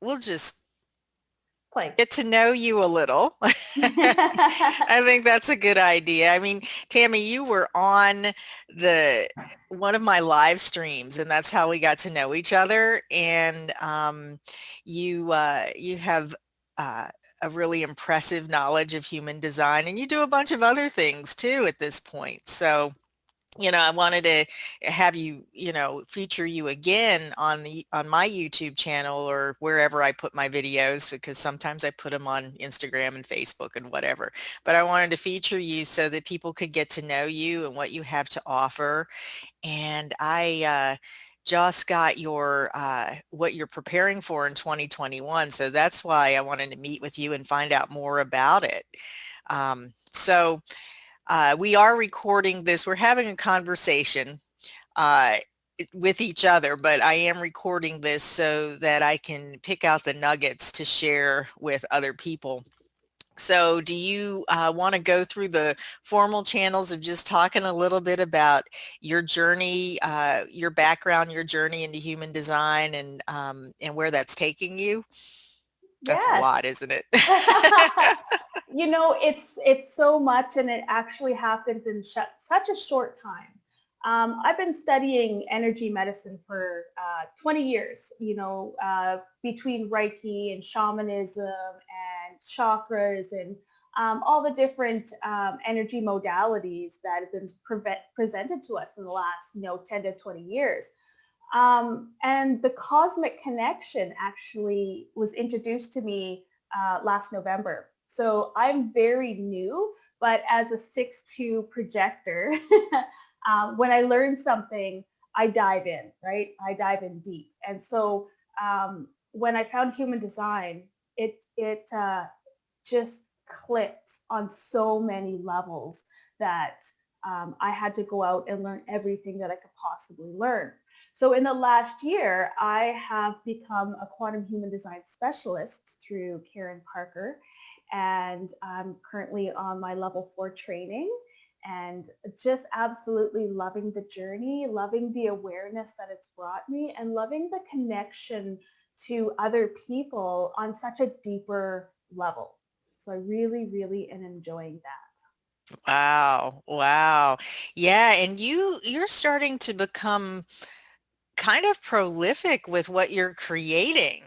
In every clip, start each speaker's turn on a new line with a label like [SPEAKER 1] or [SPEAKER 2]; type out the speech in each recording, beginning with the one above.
[SPEAKER 1] we'll just
[SPEAKER 2] Play.
[SPEAKER 1] get to know you a little. I think that's a good idea. I mean, Tammy, you were on the one of my live streams, and that's how we got to know each other. And you have uh, a really impressive knowledge of human design, and you do a bunch of other things too at this point. So I wanted to have you, feature you again on my YouTube channel or wherever I put my videos, because sometimes I put them on Instagram and Facebook and whatever. But I wanted to feature you so that people could get to know you and what you have to offer. And I just got your what you're preparing for in 2021. So that's why I wanted to meet with you and find out more about it. So we are recording this. We're having a conversation uh, with each other, but I am recording this so that I can pick out the nuggets to share with other people. So do you want to go through the formal channels of just talking a little bit about your journey, your background, your journey into human design, and where that's taking you? That's a
[SPEAKER 2] Yes.
[SPEAKER 1] lot, isn't it?
[SPEAKER 2] It's so much, and it actually happens in such a short time. I've been studying energy medicine for 20 years, between Reiki and shamanism and chakras and all the different energy modalities that have been presented to us in the last, 10 to 20 years. And the cosmic connection actually was introduced to me last November. So I'm very new, but as a 6'2" projector, when I learn something, I dive in, right? I dive in deep. And so when I found human design, it just clicked on so many levels that I had to go out and learn everything that I could possibly learn. So in the last year, I have become a quantum human design specialist through Karen Parker, and I'm currently on my level 4 training and just absolutely loving the journey, loving the awareness that it's brought me, and loving the connection to other people on such a deeper level. So I really, really am enjoying that.
[SPEAKER 1] Wow. Wow. Yeah, and you're starting to become kind of prolific with what you're creating,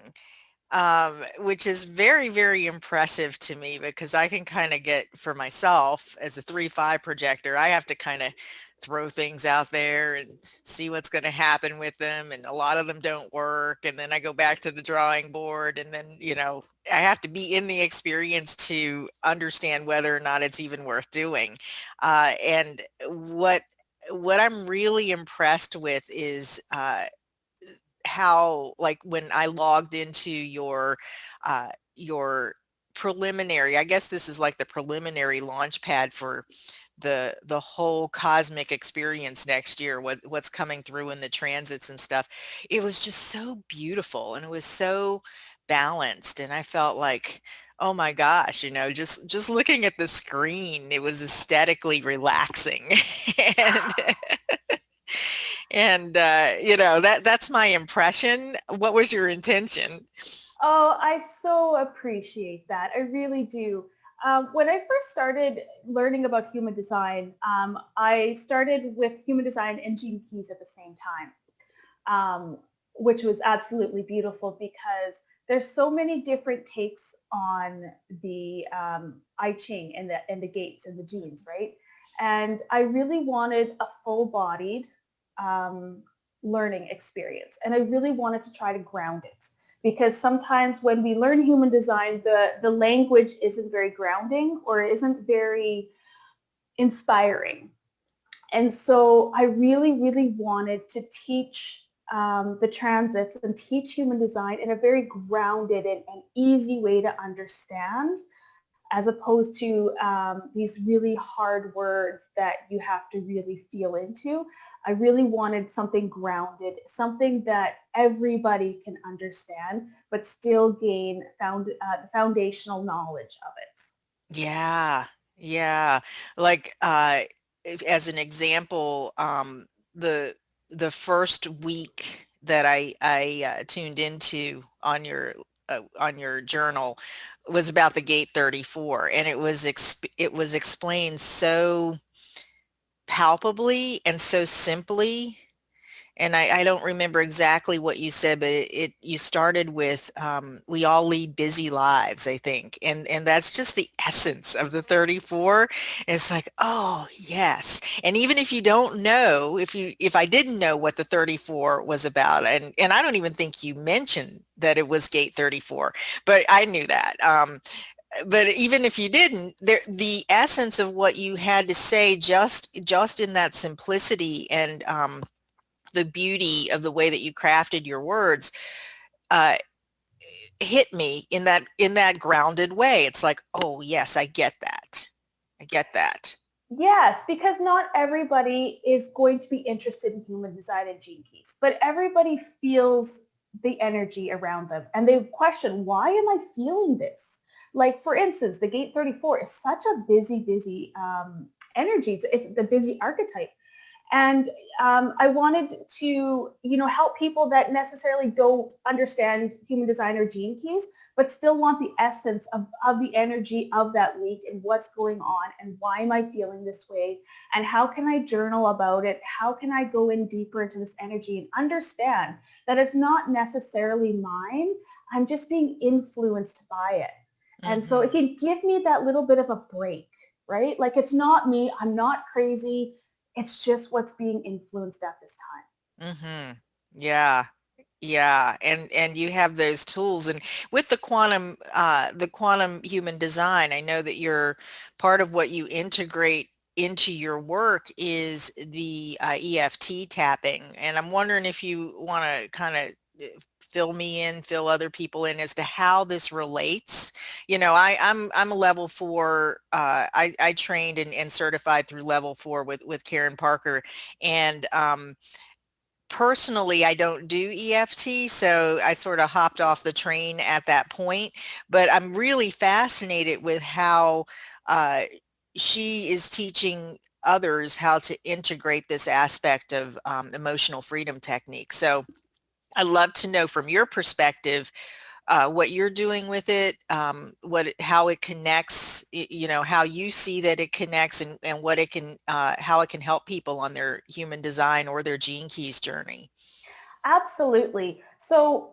[SPEAKER 1] which is very, very impressive to me because I can kind of get for myself as a 3-5 projector, I have to kind of throw things out there and see what's going to happen with them. And a lot of them don't work. And then I go back to the drawing board and then, I have to be in the experience to understand whether or not it's even worth doing. And what I'm really impressed with is how, like, when I logged into your preliminary, I guess this is like the preliminary launch pad for the whole cosmic experience next year, what's coming through in the transits and stuff. It was just so beautiful and it was so balanced, and I felt like, oh my gosh, just looking at the screen, it was aesthetically relaxing. and that's my impression. What was your intention?
[SPEAKER 2] Oh, I so appreciate that. I really do. When I first started learning about human design, I started with human design and gene keys at the same time, which was absolutely beautiful because there's so many different takes on the I Ching and the gates and the genes, right? And I really wanted a full-bodied um, learning experience, and I really wanted to try to ground it because sometimes when we learn human design, the language isn't very grounding or isn't very inspiring. And so I really, really wanted to teach the transits and teach human design in a very grounded and easy way to understand, as opposed to these really hard words that you have to really feel into. I really wanted something grounded, something that everybody can understand, but still gain the foundational knowledge of it.
[SPEAKER 1] Yeah, yeah. Like, as an example, the the first week that I tuned into on your on your journal was about the gate 34, and it was explained so palpably and so simply. And I don't remember exactly what you said, but you started with we all lead busy lives, I think, and that's just the essence of the 34. It's like, oh yes. And even if you don't know, if I didn't know what the 34 was about, and I don't even think you mentioned that it was gate 34, but I knew that. But even if you didn't, the essence of what you had to say, just in that simplicity and the beauty of the way that you crafted your words, uh, hit me in that grounded way. It's like, oh yes, I get that. I get that.
[SPEAKER 2] Yes, because not everybody is going to be interested in human design and gene keys, but everybody feels the energy around them and they question, why am I feeling this? Like, for instance, the gate 34 is such a busy energy. It's the busy archetype. And I wanted to, help people that necessarily don't understand human design or gene keys, but still want the essence of the energy of that week and what's going on and why am I feeling this way and how can I journal about it? How can I go in deeper into this energy and understand that it's not necessarily mine. I'm just being influenced by it. And so it
[SPEAKER 1] Mm-hmm.
[SPEAKER 2] can give me that little bit of a break, right? Like it's not me. I'm not crazy. It's just what's being influenced at this time.
[SPEAKER 1] Mm-hmm. Yeah. Yeah, and you have those tools, and with the quantum human design, I know that you're part of what you integrate into your work is the EFT tapping, and I'm wondering if you want to kind of fill other people in as to how this relates. I'm a level 4. I trained and certified through level 4 with Karen Parker, and personally, I don't do EFT, so I sort of hopped off the train at that point. But I'm really fascinated with how uh, she is teaching others how to integrate this aspect of emotional freedom technique. So I'd love to know from your perspective what you're doing with it, how it connects, how you see that it connects, and what it can, how it can help people on their human design or their gene keys journey.
[SPEAKER 2] Absolutely. So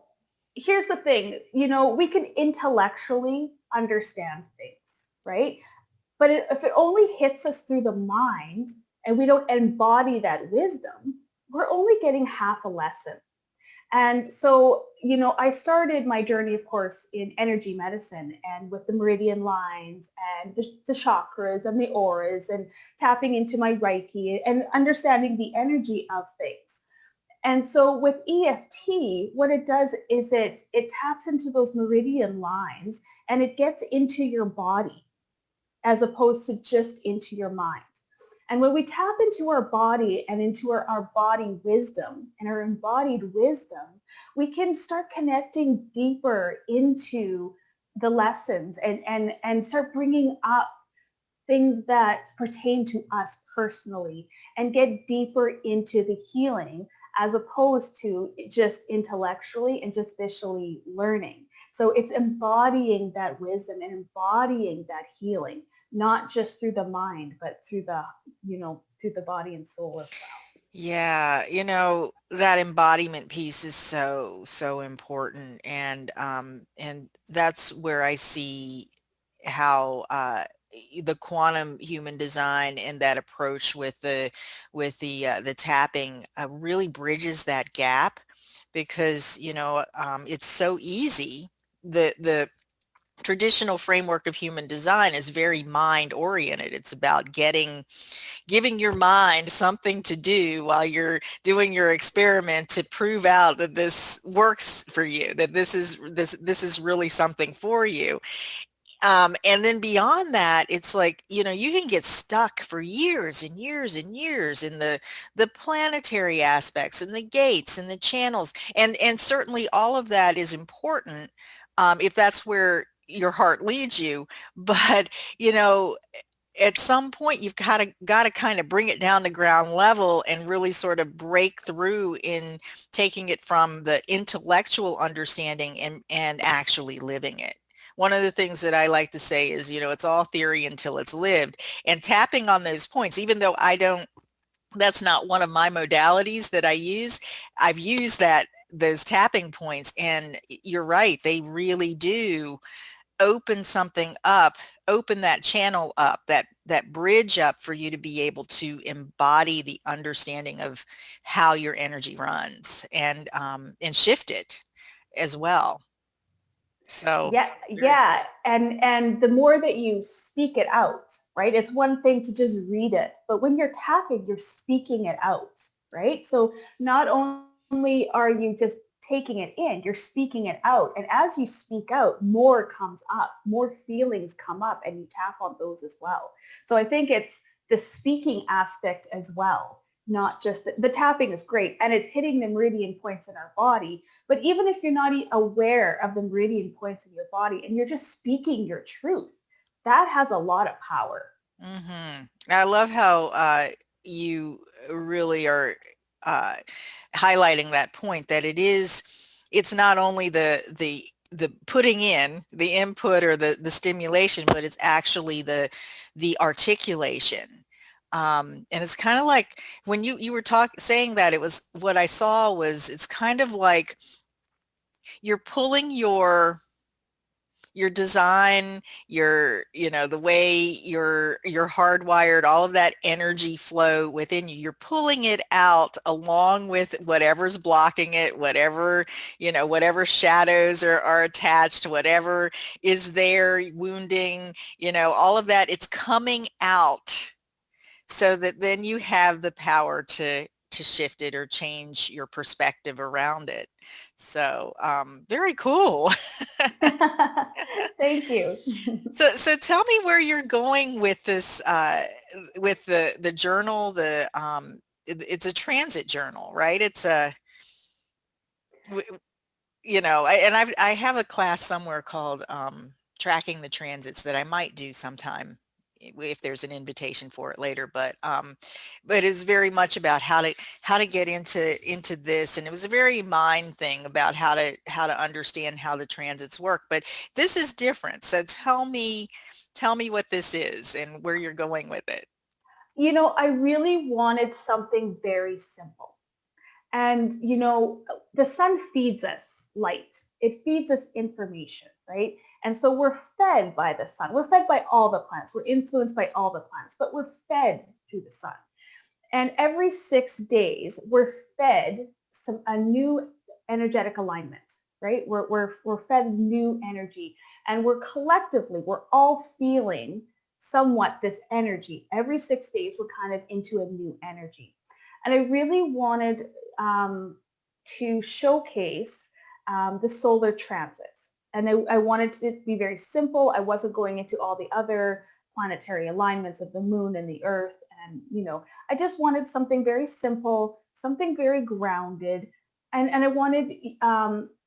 [SPEAKER 2] here's the thing, we can intellectually understand things, right? But if it only hits us through the mind and we don't embody that wisdom, we're only getting half a lesson. And so, I started my journey, of course, in energy medicine and with the meridian lines and the chakras and the auras and tapping into my Reiki and understanding the energy of things. And so with EFT, what it does is it taps into those meridian lines and it gets into your body as opposed to just into your mind. And when we tap into our body and into our body wisdom and our embodied wisdom, we can start connecting deeper into the lessons and start bringing up things that pertain to us personally and get deeper into the healing as opposed to just intellectually and just visually learning. So it's embodying that wisdom and embodying that healing, not just through the mind, but through the body and soul as well.
[SPEAKER 1] Yeah, that embodiment piece is so, so important. And that's where I see how the quantum human design and that approach with the tapping really bridges that gap because, it's so easy. The traditional framework of human design is very mind oriented. It's about giving your mind something to do while you're doing your experiment to prove out that this works for you, that this is really something for you. And then beyond that, it's like, you can get stuck for years and years and years in the planetary aspects and the gates and the channels. And certainly all of that is important if that's where your heart leads you. But, you know, at some point you've got to kind of bring it down to ground level and really sort of break through in taking it from the intellectual understanding and actually living it. One of the things that I like to say is, it's all theory until it's lived, and tapping on those points, even though I don't, that's not one of my modalities that I use. I've used those tapping points, and you're right, they really do open something up, open that channel up, that bridge up for you to be able to embody the understanding of how your energy runs, and shift it as well. So
[SPEAKER 2] Yeah,
[SPEAKER 1] very
[SPEAKER 2] yeah. And the more that you speak it out, right? It's one thing to just read it, but when you're tapping, you're speaking it out, right? So not only are you just taking it in, you're speaking it out. And as you speak out, more comes up, more feelings come up, and you tap on those as well. So I think it's the speaking aspect as well, not just the tapping is great, and it's hitting the meridian points in our body. But even if you're not aware of the meridian points in your body and you're just speaking your truth, that has a lot of power.
[SPEAKER 1] I love how you really are uh, highlighting that point, that it's not only the putting in the input or the stimulation, but it's actually the articulation. And it's kind of like when you were saying that, it was what I saw was, it's kind of like you're pulling your design, the way you're hardwired, all of that energy flow within you, you're pulling it out along with whatever's blocking it, whatever shadows are attached, whatever is there wounding, all of that, it's coming out, so that then you have the power to shift it or change your perspective around it. So very cool.
[SPEAKER 2] Thank you.
[SPEAKER 1] So tell me where you're going with this, with the journal. It's a transit journal, right? It's a, and I have a class somewhere called Tracking the Transits that I might do sometime if there's an invitation for it later. But it's very much about how to get into this, and it was a very mind thing about how to understand how the transits work. But this is different. So tell me what this is and where you're going with it.
[SPEAKER 2] I really wanted something very simple. And, the sun feeds us light. It feeds us information, right? And so we're fed by the sun. We're fed by all the planets. We're influenced by all the planets, but we're fed through the sun. And every 6 days, we're fed a new energetic alignment, right? We're fed new energy, and we're all feeling somewhat this energy. Every 6 days, we're kind of into a new energy. And I really wanted to showcase the solar transits. And I wanted it to be very simple. I wasn't going into all the other planetary alignments of the moon and the earth. And, I just wanted something very simple, something very grounded. And I wanted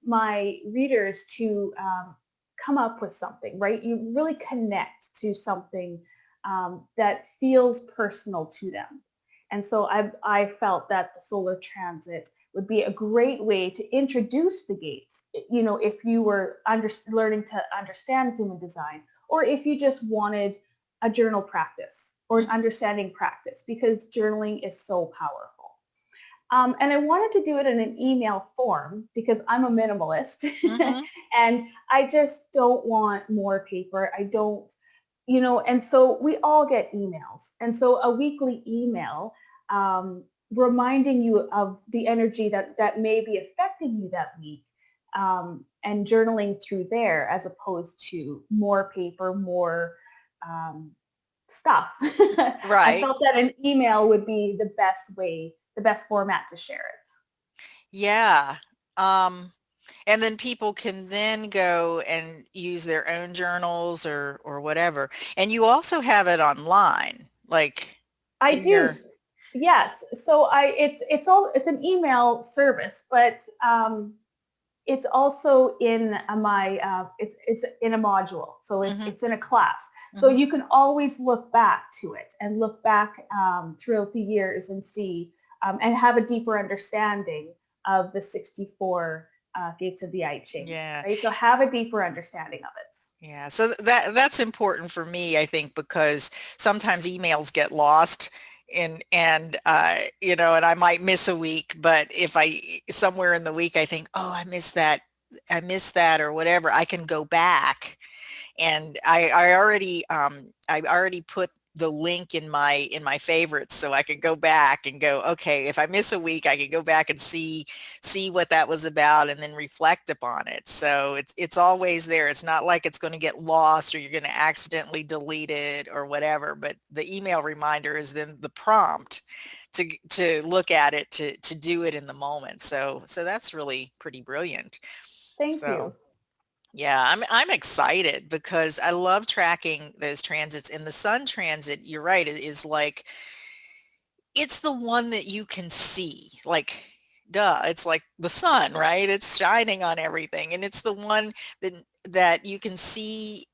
[SPEAKER 2] my readers to come up with something, right? You really connect to something that feels personal to them. And so I felt that the solar transit would be a great way to introduce the gates, if you were learning to understand human design, or if you just wanted a journal practice or an understanding practice, because journaling is so powerful. And I wanted to do it in an email form because I'm a minimalist
[SPEAKER 1] Mm-hmm.
[SPEAKER 2] and I just don't want more paper. I don't, and so we all get emails. And so a weekly email reminding you of the energy that may be affecting you that week, and journaling through there as opposed to more paper, more stuff. I
[SPEAKER 1] Right.
[SPEAKER 2] felt that an email would be the best way, the best format to share it.
[SPEAKER 1] Yeah. Um, and then people can then go and use their own journals or whatever. And you also have it online, like
[SPEAKER 2] I
[SPEAKER 1] in
[SPEAKER 2] do.
[SPEAKER 1] your,
[SPEAKER 2] Yes. So it's an email service, but it's also in it's in a module, so
[SPEAKER 1] Mhm.
[SPEAKER 2] it's in a class. So
[SPEAKER 1] Mhm.
[SPEAKER 2] you can always look back to it and look back throughout the years and see and have a deeper understanding of the 64 gates of the I Ching,
[SPEAKER 1] Yeah.
[SPEAKER 2] right? So have a deeper understanding of it.
[SPEAKER 1] Yeah, so that's important for me, I think, because sometimes emails get lost and I might miss a week, but if I somewhere in the week I think, oh, I missed that or whatever, I can go back and I already put the link in my favorites so I could go back and go, okay, if I miss a week, I can go back and see what that was about and then reflect upon it. So it's always there. It's not like it's going to get lost or you're going to accidentally delete it or whatever, but the email reminder is then the prompt to look at it to do it in the moment. So that's really pretty brilliant.
[SPEAKER 2] Thank
[SPEAKER 1] So
[SPEAKER 2] you.
[SPEAKER 1] yeah, I'm excited because I love tracking those transits. And the sun transit, you're right, is like it's the one that you can see. Like, duh, it's like the sun, right? It's shining on everything, and it's the one that you can see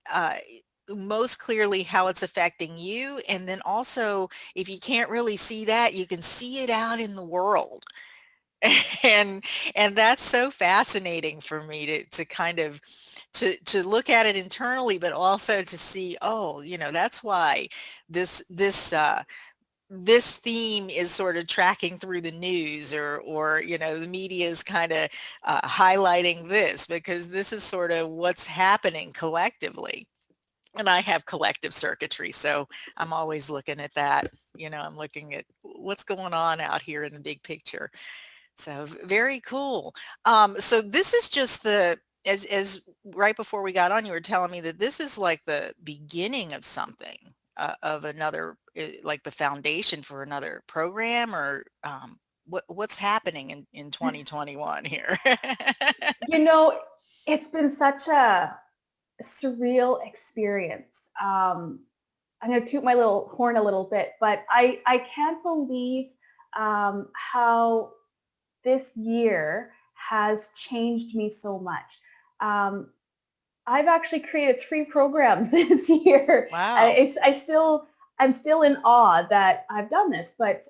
[SPEAKER 1] most clearly how it's affecting you. And then also, if you can't really see that, you can see it out in the world. and and that's so fascinating for me to kind of to look at it internally, but also to see, oh, that's why this this theme is sort of tracking through the news, or the media is kind of highlighting this because this is sort of what's happening collectively. And I have collective circuitry, so I'm always looking at that. I'm looking at what's going on out here in the big picture. So very cool. So this is just as right before we got on, you were telling me that this is like the beginning of something, of another, like the foundation for another program, or what's happening in 2021 here?
[SPEAKER 2] You know, it's been such a surreal experience. I'm going to toot my little horn a little bit, but I can't believe how this year has changed me so much. Um, I've actually created 3 programs this year.
[SPEAKER 1] Wow.
[SPEAKER 2] I'm still in awe that I've done this, but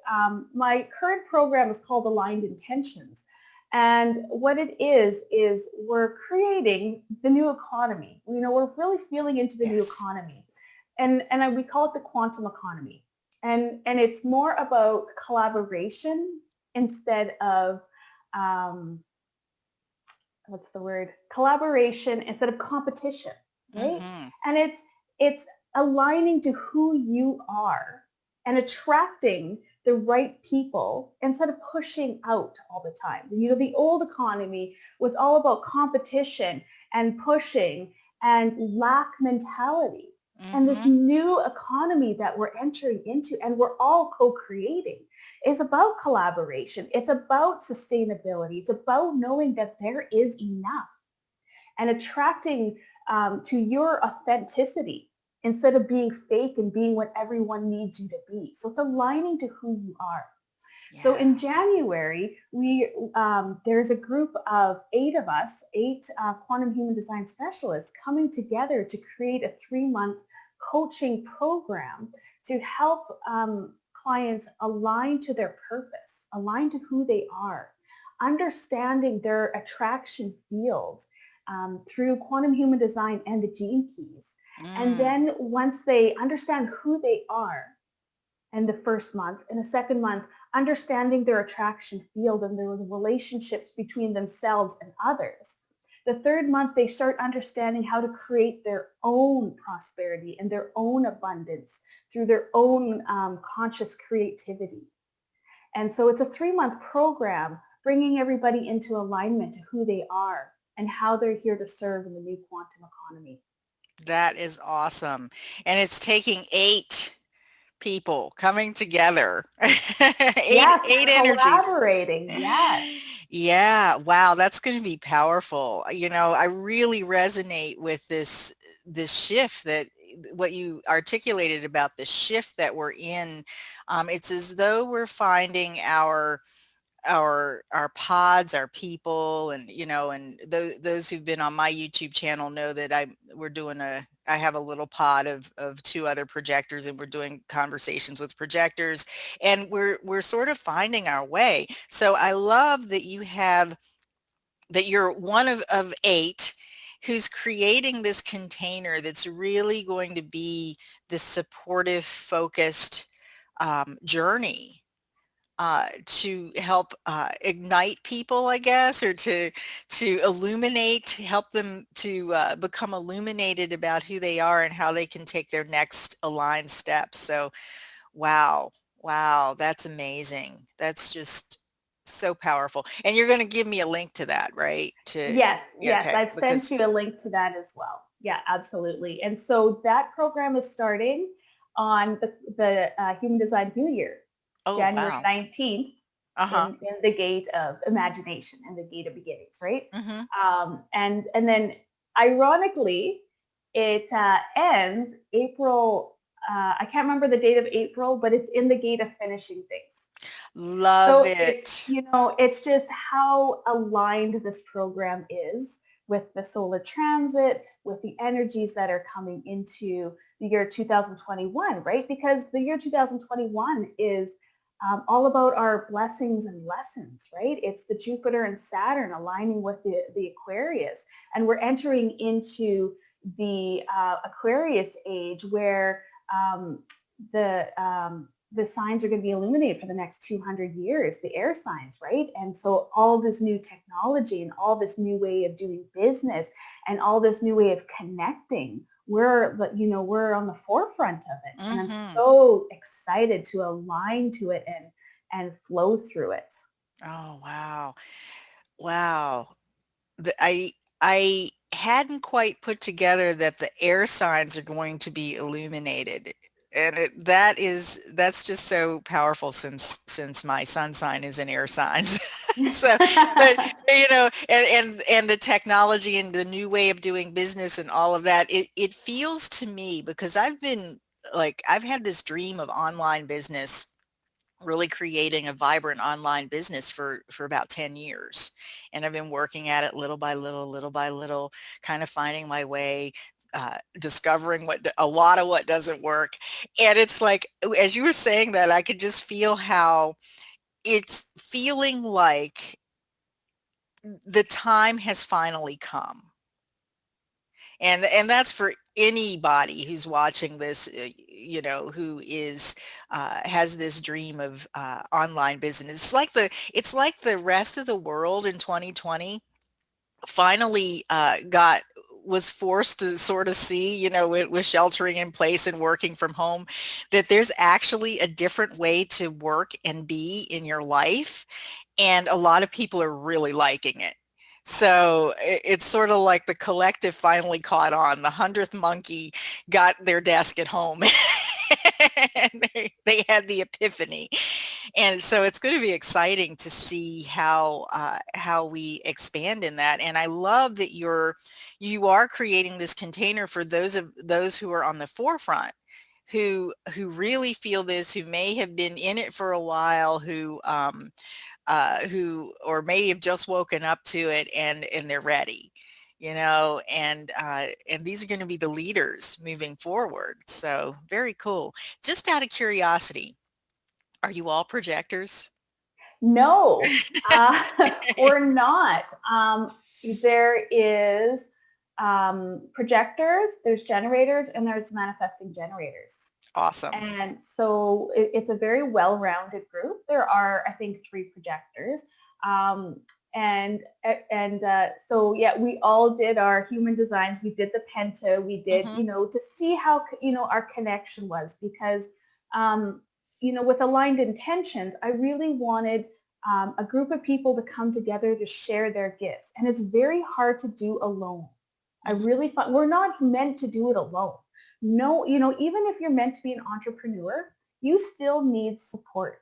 [SPEAKER 2] my current program is called Aligned Intentions. And what it is we're creating the new economy. We're really feeling into the new
[SPEAKER 1] Yes.
[SPEAKER 2] economy. We call it the quantum economy. And it's more about collaboration instead of um, what's the word, collaboration instead of competition, right?
[SPEAKER 1] Mm-hmm.
[SPEAKER 2] And it's aligning to who you are and attracting the right people instead of pushing out all the time. The old economy was all about competition and pushing and lack mentality. And this
[SPEAKER 1] Mm-hmm.
[SPEAKER 2] new economy that we're entering into and we're all co-creating is about collaboration. It's about sustainability. It's about knowing that there is enough and attracting to your authenticity instead of being fake and being what everyone needs you to be. So it's aligning to who you are. So in
[SPEAKER 1] Yeah.
[SPEAKER 2] January, there's a group of 8 of us, 8 quantum human design specialists coming together to create a 3-month coaching program to help clients align to their purpose, align to who they are, understanding their attraction fields through quantum human design and the gene keys. And
[SPEAKER 1] Mm.
[SPEAKER 2] then once they understand who they are, in the first month. In the second month, understanding their attraction field and their relationships between themselves and others. The third month, they start understanding how to create their own prosperity and their own abundance through their own conscious creativity. And so it's a 3-month program bringing everybody into alignment to who they are and how they're here to serve in the new quantum economy.
[SPEAKER 1] That is awesome. And it's taking eight people coming together.
[SPEAKER 2] Yes,
[SPEAKER 1] Eight
[SPEAKER 2] we're
[SPEAKER 1] energies.
[SPEAKER 2] collaborating. Yes.
[SPEAKER 1] Yeah, wow, that's going to be powerful. I really resonate with this shift, that what you articulated about the shift that we're in. It's as though we're finding our pods, our people, and and those who've been on my YouTube channel know that I have a little pod of two other projectors, and we're doing conversations with projectors, and we're sort of finding our way. So I love that you're one of eight who's creating this container that's really going to be this supportive, focused journey to help ignite people, I guess, or to illuminate, help them to become illuminated about who they are and how they can take their next aligned steps. So, wow, wow, that's amazing. That's just so powerful. And you're going to give me a link to that, right?
[SPEAKER 2] Yes,
[SPEAKER 1] Yeah,
[SPEAKER 2] yes,
[SPEAKER 1] okay,
[SPEAKER 2] I've sent
[SPEAKER 1] because
[SPEAKER 2] you a link to that as well. Yeah, absolutely. And so that program is starting on the Human Design New Year,
[SPEAKER 1] oh
[SPEAKER 2] January
[SPEAKER 1] wow,
[SPEAKER 2] 19th,
[SPEAKER 1] uh-huh,
[SPEAKER 2] in the gate of imagination and the gate of beginnings, right?
[SPEAKER 1] mm-hmm.
[SPEAKER 2] And then ironically, it ends April. I can't remember the date of April, but it's in the gate of finishing things.
[SPEAKER 1] Love
[SPEAKER 2] So it's,
[SPEAKER 1] it.
[SPEAKER 2] it's just how aligned this program is with the solar transit, with the energies that are coming into the year 2021, right? Because the year 2021 is all about our blessings and lessons, right? It's the Jupiter and Saturn aligning with the Aquarius. And we're entering into the Aquarius age where um, the the signs are going to be illuminated for the next 200 years, the air signs, right? And so all this new technology and all this new way of doing business and all this new way of connecting, we're on the forefront of it. And I'm
[SPEAKER 1] Mm-hmm.
[SPEAKER 2] so excited to align to it and flow through it.
[SPEAKER 1] Oh wow. Wow. I hadn't quite put together that the air signs are going to be illuminated. And that's just so powerful since my sun sign is in air signs. So, but and the technology and the new way of doing business and all of that, it feels to me, because I've had this dream of online business, really creating a vibrant online business for about 10 years, and I've been working at it little by little, kind of finding my way, discovering a lot of what doesn't work. And it's like, as you were saying that, I could just feel how it's feeling like the time has finally come. And that's for anybody who's watching this, who is has this dream of online business. It's like the rest of the world in 2020 finally was forced to sort of see, with sheltering in place and working from home, that there's actually a different way to work and be in your life, and a lot of people are really liking it. So it's sort of like the collective finally caught on. The 100th monkey got their desk at home and they had the epiphany. And so it's going to be exciting to see how we expand in that. And I love that you are creating this container for those who are on the forefront, who really feel this, who may have been in it for a while, who or may have just woken up to it, and they're ready, and these are going to be the leaders moving forward. So very cool. Just out of curiosity, are you all projectors?
[SPEAKER 2] No, we're not. There is projectors, there's generators, and there's manifesting generators.
[SPEAKER 1] Awesome.
[SPEAKER 2] And so it's a very well-rounded group. There are, I think, 3 projectors. Um, so yeah, we all did our human designs. We did the penta. We did,
[SPEAKER 1] Hmm.
[SPEAKER 2] to see how, our connection was, because, with aligned intentions, I really wanted a group of people to come together to share their gifts. And it's very hard to do alone. I
[SPEAKER 1] Hmm.
[SPEAKER 2] really find we're not meant to do it alone. No, even if you're meant to be an entrepreneur, you still need support.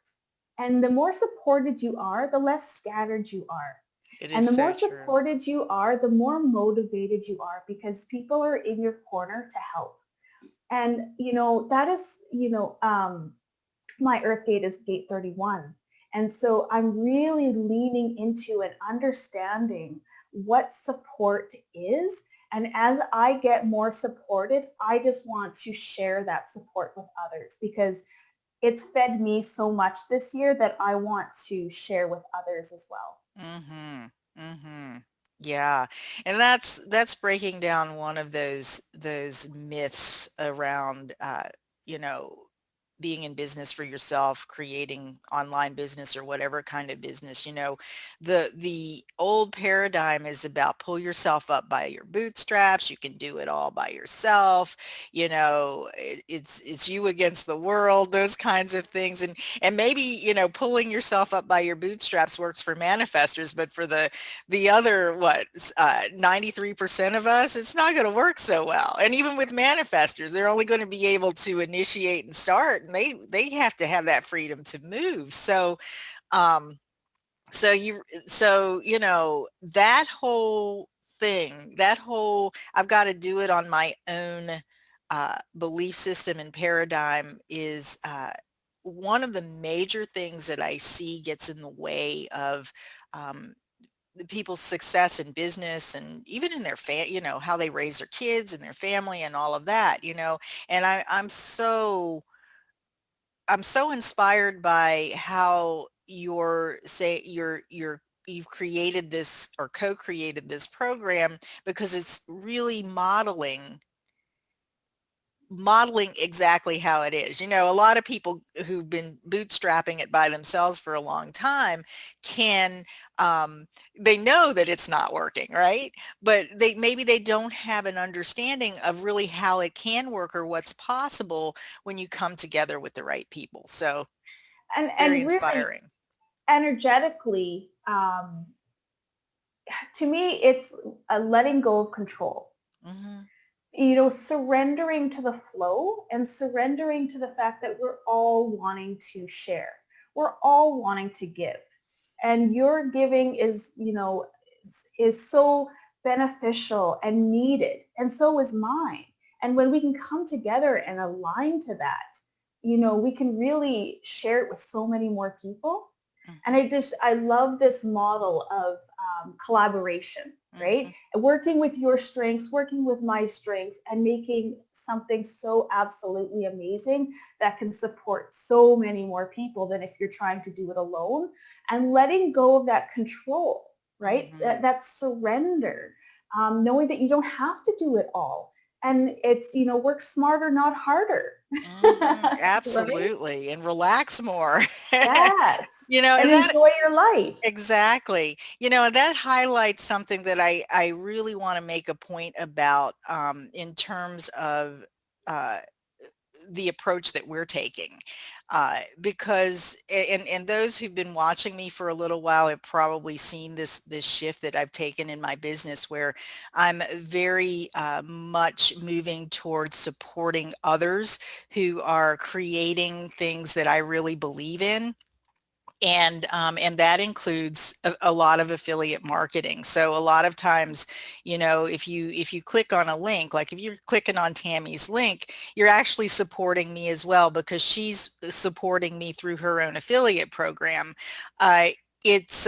[SPEAKER 2] And the more supported you are, the less scattered you are.
[SPEAKER 1] It
[SPEAKER 2] And
[SPEAKER 1] is
[SPEAKER 2] the
[SPEAKER 1] so
[SPEAKER 2] more
[SPEAKER 1] true.
[SPEAKER 2] supported you are, the more motivated you are, because people are in your corner to help. And, that is, my Earth gate is gate 31. And so I'm really leaning into and understanding what support is. And as I get more supported, I just want to share that support with others because it's fed me so much this year that I want to share with others as well.
[SPEAKER 1] Mhm. Mhm. Yeah. And that's breaking down one of those myths around you know, being in business for yourself, creating online business or whatever kind of business. The old paradigm is about pull yourself up by your bootstraps. You can do it all by yourself. It's you against the world, those kinds of things. And maybe, pulling yourself up by your bootstraps works for manifestors, but for the other, 93% of us, it's not going to work so well. And even with manifestors, they're only going to be able to initiate and start, and they have to have that freedom to move. Um, that whole thing, that whole I've got to do it on my own belief system and paradigm is one of the major things that I see gets in the way of um, the people's success in business and even in their how they raise their kids and their family and all of that. And I'm so inspired by how you've created this or co-created this program, because it's really modeling exactly how it is. A lot of people who've been bootstrapping it by themselves for a long time can, they know that it's not working, right? But maybe they don't have an understanding of really how it can work or what's possible when you come together with the right people. So very
[SPEAKER 2] And really
[SPEAKER 1] inspiring.
[SPEAKER 2] energetically, to me, it's a letting go of control.
[SPEAKER 1] Hmm.
[SPEAKER 2] Surrendering to the flow and surrendering to the fact that we're all wanting to share. We're all wanting to give. And your giving is so beneficial and needed. And so is mine. And when we can come together and align to that, we can really share it with so many more people. And
[SPEAKER 1] Hmm.
[SPEAKER 2] I love this model of collaboration, right?
[SPEAKER 1] Hmm.
[SPEAKER 2] Working with your strengths, working with my strengths, and making something so absolutely amazing that can support so many more people than if you're trying to do it alone. And letting go of that control, right?
[SPEAKER 1] Hmm.
[SPEAKER 2] That surrender, knowing that you don't have to do it all. And it's, work smarter, not harder,
[SPEAKER 1] Hmm.
[SPEAKER 2] right?
[SPEAKER 1] Absolutely. And relax more.
[SPEAKER 2] Yes. And
[SPEAKER 1] And that
[SPEAKER 2] enjoy your life.
[SPEAKER 1] exactly. And that highlights something that I really want to make a point about, in terms of uh, the approach that we're taking. Because and those who've been watching me for a little while have probably seen this shift that I've taken in my business, where I'm very much moving towards supporting others who are creating things that I really believe in. And that includes a lot of affiliate marketing. So a lot of times, if you click on a link, like if you're clicking on Tammy's link, you're actually supporting me as well, because she's supporting me through her own affiliate program. Uh, it's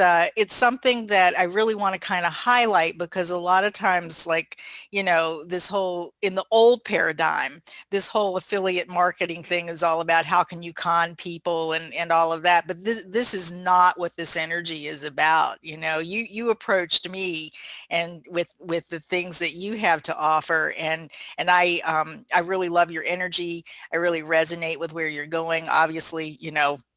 [SPEAKER 1] something that I really want to kind of highlight, because a lot of times, like, this whole, in the old paradigm, this whole affiliate marketing thing is all about how can you con people and all of that. But this is not what this energy is about. You approached me and with the things that you have to offer, and I really love your energy. I really resonate with where you're going. Obviously,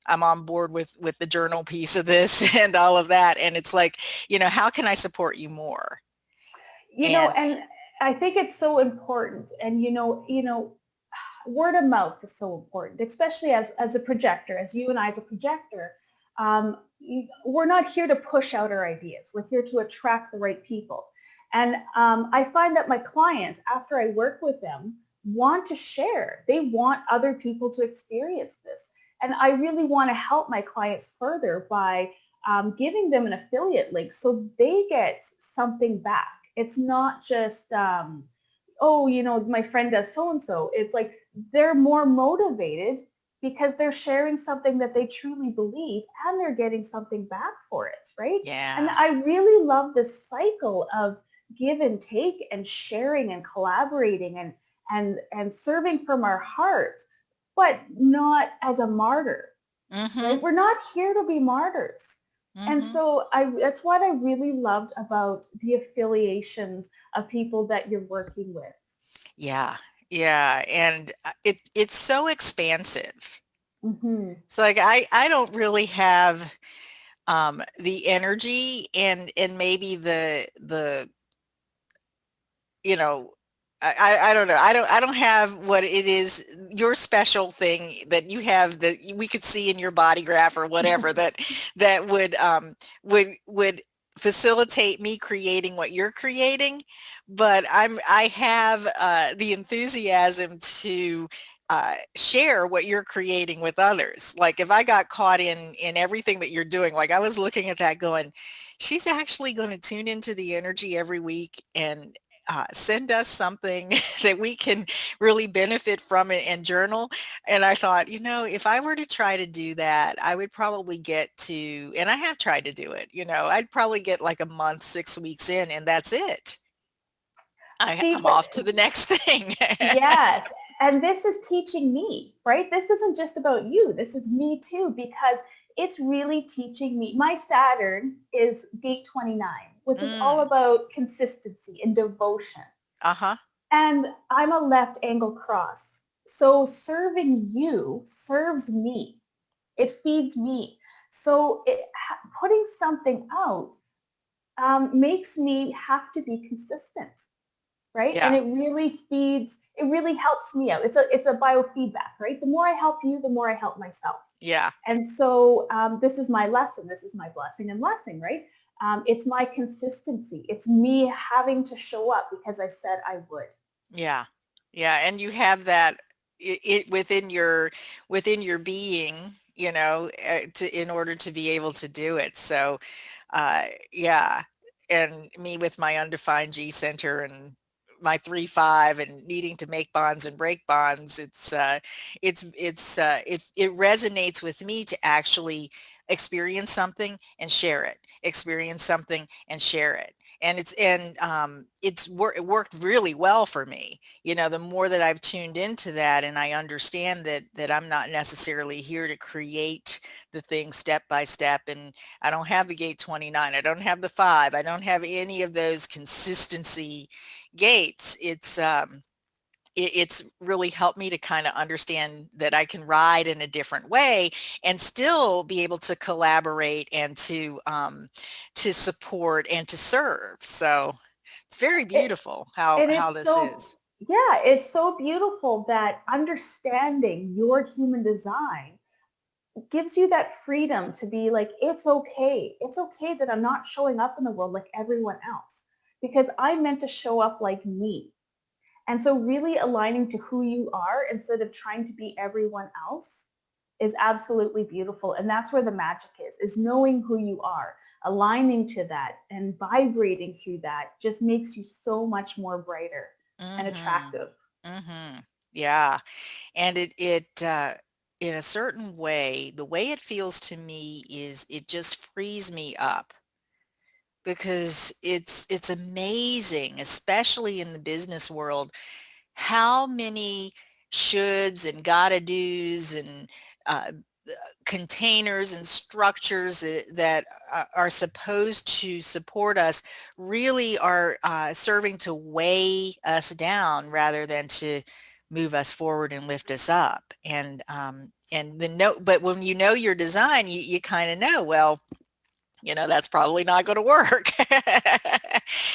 [SPEAKER 1] I'm on board with the journal piece of this and all of that. And it's like, how can I support you more? And
[SPEAKER 2] And I think it's so important. And word of mouth is so important, especially as a projector, as you and I as a projector. We're not here to push out our ideas. We're here to attract the right people. And I find that my clients, after I work with them, want to share. They want other people to experience this. And I really want to help my clients further by giving them an affiliate link so they get something back. It's not just, oh, my friend does so-and-so. It's like they're more motivated because they're sharing something that they truly believe and they're getting something back for it, right? And
[SPEAKER 1] Yeah.
[SPEAKER 2] I really love this cycle of give and take and sharing and collaborating and serving from our hearts, but not as a martyr,
[SPEAKER 1] Mm-hmm.
[SPEAKER 2] right? We're not here to be martyrs. And
[SPEAKER 1] Mm-hmm.
[SPEAKER 2] so that's what I really loved about the affiliations of people that you're working with.
[SPEAKER 1] Yeah. Yeah. And it's so expansive.
[SPEAKER 2] Mm-hmm.
[SPEAKER 1] It's like I don't really have the energy and maybe the you know, I don't know. I don't have what it is, your special thing that you have that we could see in your body graph or whatever that would facilitate me creating what you're creating. But I have the enthusiasm to share what you're creating with others. Like if I got caught in everything that you're doing, like I was looking at that going, she's actually going to tune into the energy every week and send us something that we can really benefit from it and journal. And I thought, if I were to try to do that, I would probably get to, and I have tried to do it, I'd probably get like a month, 6 weeks in, and that's it.
[SPEAKER 2] See,
[SPEAKER 1] I'm off to the next thing.
[SPEAKER 2] yes. And this is teaching me, right? This isn't just about you. This is me too, because it's really teaching me. My Saturn is gate 29, which is all
[SPEAKER 1] Mm,
[SPEAKER 2] about consistency and devotion.
[SPEAKER 1] uh-huh.
[SPEAKER 2] And I'm a left angle cross. So serving you serves me. It feeds me. So putting something out makes me have to be consistent, right? And
[SPEAKER 1] Yeah.
[SPEAKER 2] it really helps me out. It's a biofeedback, right? The more I help you, the more I help myself.
[SPEAKER 1] Yeah.
[SPEAKER 2] And so this is my lesson. This is my blessing and lesson, right? It's my consistency. It's me having to show up because I said I would.
[SPEAKER 1] Yeah. Yeah, and you have that it within your being, in order to be able to do it. So, yeah, and me with my undefined G center and my 3-5 and needing to make bonds and break bonds, it resonates with me to actually experience something and share it, experience something and share it. And it worked really well for me. The more that I've tuned into that and I understand that I'm not necessarily here to create the thing step by step, and I don't have the gate 29, I don't have the 5, I don't have any of those consistency gates. It's really helped me to kind of understand that I can ride in a different way and still be able to collaborate and to support and to serve. So it's very
[SPEAKER 2] It,
[SPEAKER 1] beautiful how
[SPEAKER 2] and
[SPEAKER 1] how
[SPEAKER 2] it's
[SPEAKER 1] this
[SPEAKER 2] so,
[SPEAKER 1] is.
[SPEAKER 2] yeah, it's so beautiful that understanding your human design gives you that freedom to be like, it's okay. It's okay that I'm not showing up in the world like everyone else because I'm meant to show up like me. And so really aligning to who you are instead of trying to be everyone else is absolutely beautiful. And that's where the magic is knowing who you are, aligning to that and vibrating through that just makes you so much more brighter and
[SPEAKER 1] Mhm.
[SPEAKER 2] attractive.
[SPEAKER 1] Mhm. Yeah. And in a certain way, the way it feels to me is it just frees me up because it's amazing, especially in the business world, how many shoulds and gotta do's and uh, containers and structures that are supposed to support us really are serving to weigh us down rather than to move us forward and lift us up. And but when you know your design, you kind of know, well, that's probably not going to work.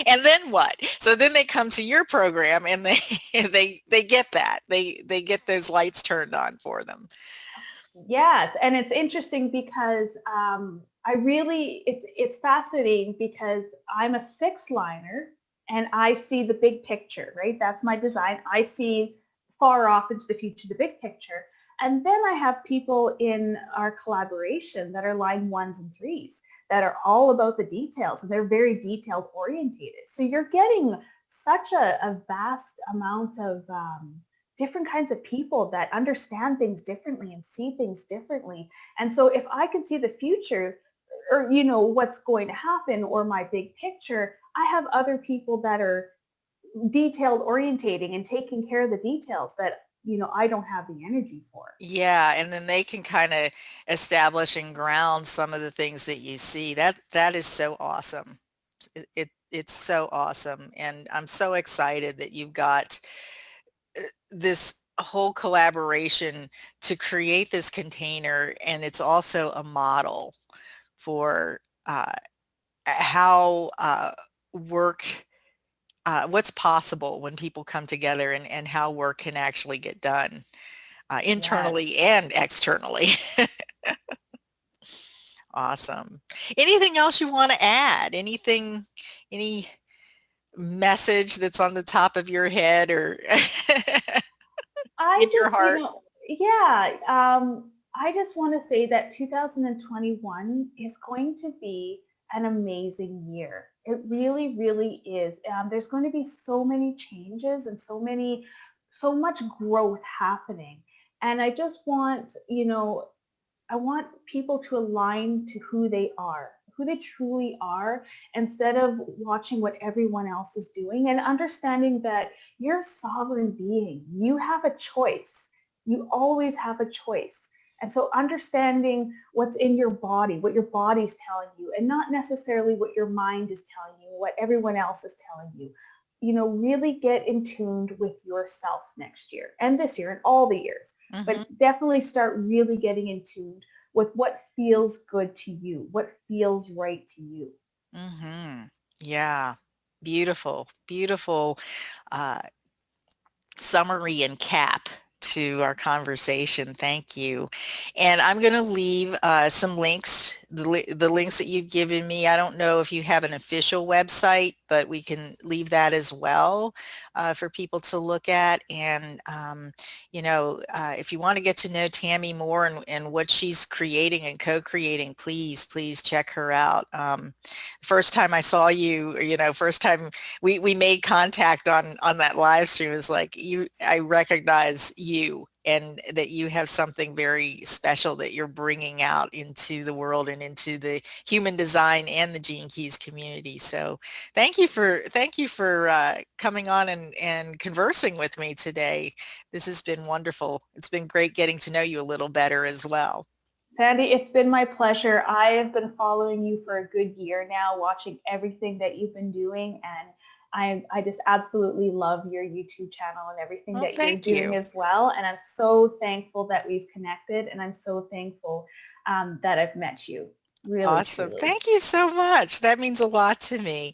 [SPEAKER 1] And then what? So then they come to your program and they they get that. They get those lights turned on for them.
[SPEAKER 2] Yes, and it's interesting because it's fascinating because I'm a six liner and I see the big picture, right? That's my design. I see far off into the future, the big picture. And then I have people in our collaboration that are line ones and threes that are all about the details and they're very detailed orientated. So you're getting such a vast amount of different kinds of people that understand things differently and see things differently. And so if I can see the future, or what's going to happen, or my big picture, I have other people that are detailed orientating and taking care of the details that I don't have the energy for.
[SPEAKER 1] Yeah, and then they can kind of establish and ground some of the things that you see. That is so awesome. It's so awesome, and I'm so excited that you've got this whole collaboration to create this container, and it's also a model for how work, what's possible when people come together, and how work can actually get done internally
[SPEAKER 2] Yes.
[SPEAKER 1] and externally. Awesome. Anything else you want to add? Anything, any message that's on the top of your head or
[SPEAKER 2] I
[SPEAKER 1] in your
[SPEAKER 2] just,
[SPEAKER 1] heart?
[SPEAKER 2] yeah, I just want to say that 2021 is going to be an amazing year. It really, really is. There's going to be so many changes and so much growth happening. And I just want, I want people to align to who they are, who they truly are, instead of watching what everyone else is doing, and understanding that you're a sovereign being. You have a choice. You always have a choice. And so understanding what's in your body, what your body's telling you, and not necessarily what your mind is telling you, what everyone else is telling you. Really get in tuned with yourself next year and this year and all the years, but
[SPEAKER 1] Hmm.
[SPEAKER 2] definitely start really getting in tune with what feels good to you, what feels right to you.
[SPEAKER 1] Hmm. Yeah. Beautiful, beautiful uh, summary and cap to our conversation. Thank you. And I'm going to leave some links, the links that you've given me. I don't know if you have an official website, but we can leave that as well for people to look at. And, if you want to get to know Tammy more and what she's creating and co-creating, please, please check her out. First time I saw you, first time we made contact on that live stream, is like, I recognize you, and that you have something very special that you're bringing out into the world and into the human design and the Gene Keys community. So thank you for coming on and conversing with me today. This has been wonderful. It's been great getting to know you a little better as well.
[SPEAKER 2] Sandy, it's been my pleasure. I have been following you for a good year now, watching everything that you've been doing, and I just absolutely love your YouTube channel and everything
[SPEAKER 1] Well,
[SPEAKER 2] that you're
[SPEAKER 1] thank
[SPEAKER 2] doing
[SPEAKER 1] you.
[SPEAKER 2] as well. And I'm so thankful that we've connected, and I'm so thankful that I've met you. Really,
[SPEAKER 1] Awesome.
[SPEAKER 2] truly.
[SPEAKER 1] Thank you so much. That means a lot to me.